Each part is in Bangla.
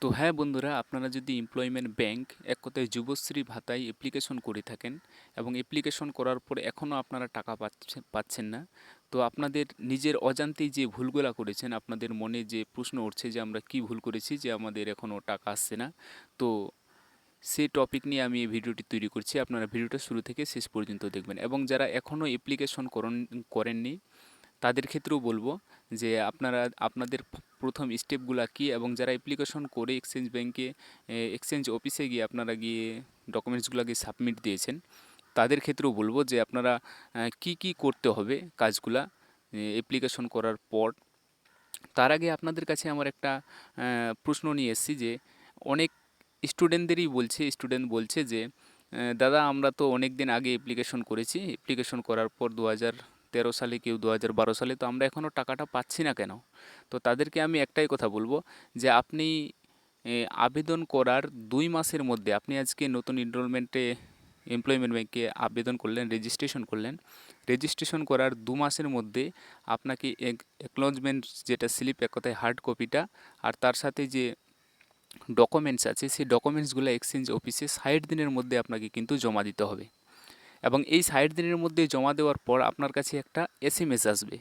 তো হ্যাঁ বন্ধুরা, আপনারা যদি এমপ্লয়মেন্ট ব্যাংক এক কথায় যুবশ্রী ভাতায় অ্যাপ্লিকেশন করে থাকেন এবং অ্যাপ্লিকেশন করার পর এখনও আপনারা টাকা পাচ্ছেন না, তো আপনাদের নিজের অজান্তেই যে ভুলগুলা করেছেন, আপনাদের মনে যে প্রশ্ন উঠছে যে আমরা কি ভুল করেছি যে আমাদের এখনও টাকা আসছে না, তো সেই টপিক নিয়ে আমি এই ভিডিওটি তৈরি করছি। আপনারা ভিডিওটা শুরু থেকে শেষ পর্যন্ত দেখবেন এবং যারা এখনও অ্যাপ্লিকেশন করেননি তাদের ক্ষেত্রেও বলবো যে আপনারা আপনাদের প্রথম স্টেপগুলা কী, এবং যারা অ্যাপ্লিকেশন করে এক্সচেঞ্জ ব্যাংকে এক্সচেঞ্জ অফিসে গিয়ে আপনারা গিয়ে ডকুমেন্টসগুলোকে সাবমিট দিয়েছেন, তাদের ক্ষেত্রেও বলবো যে আপনারা কি কি করতে হবে কাজগুলা অ্যাপ্লিকেশন করার পর। তার আগে আপনাদের কাছে আমার একটা প্রশ্ন নিয়ে এসেছি যে অনেক স্টুডেন্ট বলছে যে দাদা আমরা তো অনেক দিন আগে অ্যাপ্লিকেশন করেছি, অ্যাপ্লিকেশন করার পর 2013 সালে, কেউ 2012 সালে, তো আমরা এখনও টাকাটা পাচ্ছি না কেন? তো তাদেরকে আমি একটাই কথা বলবো যে আপনি আবেদন করার 2 মাসের মধ্যে, আপনি আজকে নতুন এমপ্লয়মেন্ট ব্যাংকে আবেদন করলেন, রেজিস্ট্রেশন করলেন, রেজিস্ট্রেশন করার 2 মাসের মধ্যে আপনাকে অ্যাকনলেজমেন্ট যেটা স্লিপ, এক কথায় হার্ড কপিটা, আর তার সাথে যে ডকুমেন্টস আছে সেই ডকুমেন্টসগুলো এক্সচেঞ্জ অফিসে 60 দিনের মধ্যে আপনাকে কিন্তু জমা দিতে হবে। এবং এই 60 দিনের মধ্যে জমা দেওয়ার পর আপনার কাছে একটা এসএমএস আসবে।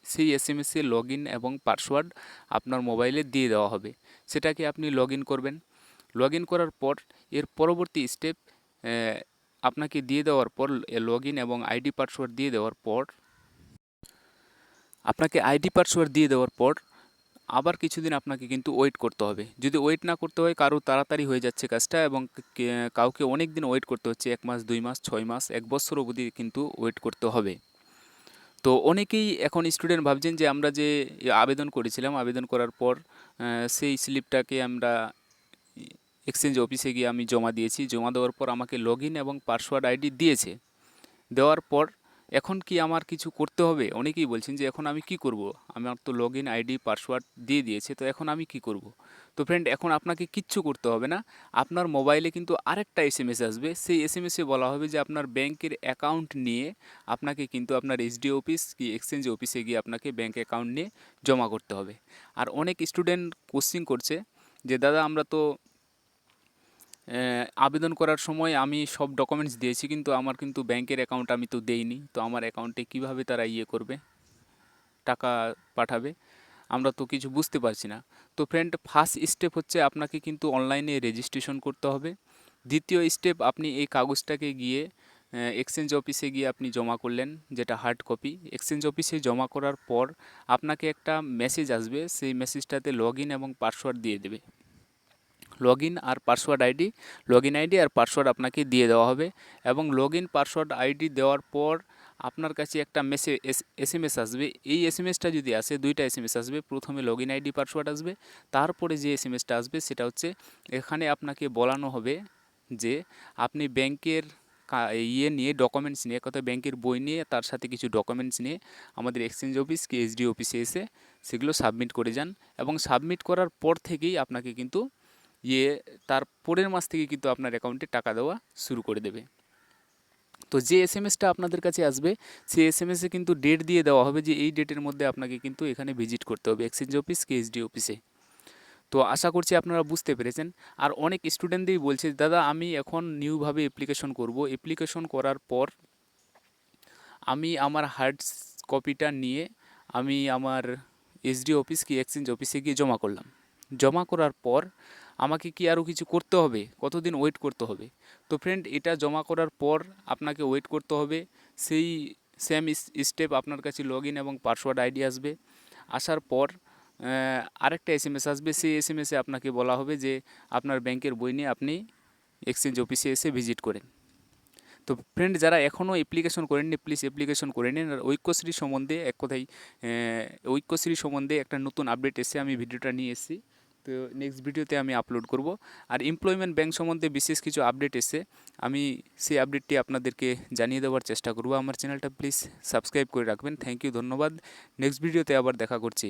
সেই এসএমএসে লগ ইন এবং পাসওয়ার্ড আপনার মোবাইলে দিয়ে দেওয়া হবে। সেটাকে আপনি লগ ইন করবেন। লগ ইন করার পর এর পরবর্তী স্টেপ, আপনাকে দিয়ে দেওয়ার পর, লগ ইন এবং আইডি পাসওয়ার্ড দিয়ে দেওয়ার পর, আপনাকে আইডি পাসওয়ার্ড দিয়ে দেওয়ার পর আবার কিছুদিন আপনাকে কিন্তু ওয়েট করতে হবে। যদি ওয়েট না করতে হয়, কারো তাড়াতাড়ি হয়ে যাচ্ছে কাজটা এবং কাউকে অনেক দিন ওয়েট করতে হচ্ছে, 1 মাস, 2 মাস, 6 মাস, 1 বছর অবধি কিন্তু ওয়েট করতে হবে। তো অনেকেই এখন স্টুডেন্ট ভাবছেন যে আমরা যে আবেদন করেছিলাম, আবেদন করার পর সেই স্লিপটাকে আমরা এক্সচেঞ্জ অফিসে গিয়ে আমি জমা দিয়েছি, জমা দেওয়ার পর আমাকে লগ ইন এবং পাসওয়ার্ড আইডি দিয়েছে। দেওয়ার পর এখন কি আমার কিছু করতে হবে? অনেকেই বলছেন যে এখন আমি কি করব? আমার তো লগ ইন আইডি পাসওয়ার্ড দিয়ে দিয়েছে, তো এখন আমি কি করব? তো ফ্রেন্ড, এখন আপনাকে কিচ্ছু করতে হবে না। আপনার মোবাইলে কিন্তু আরেকটা এসএমএস আসবে। সেই এসএমএসে বলা হবে যে আপনার ব্যাংকের অ্যাকাউন্ট নিয়ে আপনাকে কিন্তু আপনার এসডি অফিস কি এক্সচেঞ্জ অফিসে গিয়ে আপনাকে ব্যাংক অ্যাকাউন্ট নিয়ে জমা করতে হবে। আর অনেক স্টুডেন্ট কোশ্চিন করছে যে দাদা আমরা তো আবেদন করার সময় আমি সব ডকুমেন্টস দিয়েছি, কিন্তু আমার কিন্তু ব্যাংকের অ্যাকাউন্ট আমি তো দেইনি, তো আমার অ্যাকাউন্টে কিভাবে তারা করবে, টাকা পাঠাবে, আমরা তো কিছু বুঝতে পারছি না। তো ফ্রেন্ড, ফার্স্ট স্টেপ হচ্ছে আপনাকে কিন্তু অনলাইনে রেজিস্ট্রেশন করতে হবে। দ্বিতীয় স্টেপ, আপনি এই কাগজটাকে গিয়ে এক্সচেঞ্জ অফিসে গিয়ে আপনি জমা করলেন, যেটা হার্ড কপি। এক্সচেঞ্জ অফিসে জমা করার পর আপনাকে একটা মেসেজ আসবে, সেই মেসেজটাতে লগ ইন এবং পাসওয়ার্ড দিয়ে দেবে। লগ ইন আর password ID, log in ID আর পাসওয়ার্ড আপনাকে দিয়ে দেওয়া হবে। এবং লগ ইন পাসওয়ার্ড আইডি দেওয়ার পর আপনার কাছে একটা এসএমএস আসবে। এই এসএমএসটা যদি আসে, দুইটা এসএমএস আসবে। প্রথমে লগ ইন আইডি পাসওয়ার্ড আসবে, তারপরে যে এসএমএসটা আসবে সেটা হচ্ছে, এখানে আপনাকে বলানো হবে যে আপনি ব্যাংকের নিয়ে, ডকুমেন্টস নিয়ে, কথা ব্যাংকের বই নিয়ে, তার সাথে কিছু ডকুমেন্টস নিয়ে আমাদের এক্সচেঞ্জ অফিস কি এসডি অফিসে এসে সেগুলো সাবমিট করে যান। এবং সাবমিট করার পর থেকেই আপনাকে কিন্তু ইয়ে তার পরের মাস থেকে কিন্তু আপনার অ্যাকাউন্টে টাকা দেওয়া শুরু করে দেবে। তো যে এসএমএসটা আপনাদের কাছে আসবে, সেই এসএমএসে কিন্তু ডেট দিয়ে দেওয়া হবে যে এই ডেটের মধ্যে আপনাকে কিন্তু এখানে ভিজিট করতে হবে এক্সচেঞ্জ অফিস কি এসডি অফিসে। তো আশা করছি আপনারা বুঝতে পেরেছেন। আর অনেক স্টুডেন্টদেরই বলছে দাদা আমি এখন নিউভাবে অ্যাপ্লিকেশন করব, অ্যাপ্লিকেশন করার পর আমি আমার হার্ড কপিটা নিয়ে আমি আমার এসডি অফিস কি এক্সচেঞ্জ অফিসে গিয়ে জমা করলাম। জমা করার পর আমাকে কি আরও কিছু করতে হবে? কতদিন ওয়েট করতে হবে? তো ফ্রেন্ড, এটা জমা করার পর আপনাকে ওয়েট করতে হবে। সেই সেম স্টেপ, আপনার কাছে লগ ইন এবং পাসওয়ার্ড আইডি আসবে। আসার পর আরেকটা এসএমএস আসবে। সেই এসএমএসে আপনাকে বলা হবে যে আপনার ব্যাংকের বই নিয়ে আপনি এক্সচেঞ্জ অফিসে এসে ভিজিট করেন। তো ফ্রেন্ড, যারা এখনও অ্যাপ্লিকেশন করেননি, প্লিজ অ্যাপ্লিকেশন করে নিন। আর ঐক্যশ্রী সম্বন্ধে এক কথায়, ঐক্যশ্রী সম্বন্ধে একটা নতুন আপডেট এসে আমি ভিডিওটা নিয়ে এসেছি, তো নেক্সট ভিডিওতে আমি আপলোড করব। আর এমপ্লয়মেন্ট ব্যাংক সম্বন্ধে বিশেষ কিছু আপডেট এসে আমি সেই আপডেটটি আপনাদেরকে জানিয়ে দেওয়ার চেষ্টা করব। আমার চ্যানেলটা প্লিজ সাবস্ক্রাইব করে রাখবেন। থ্যাংক ইউ, ধন্যবাদ। নেক্সট ভিডিওতে আবার দেখা করছি।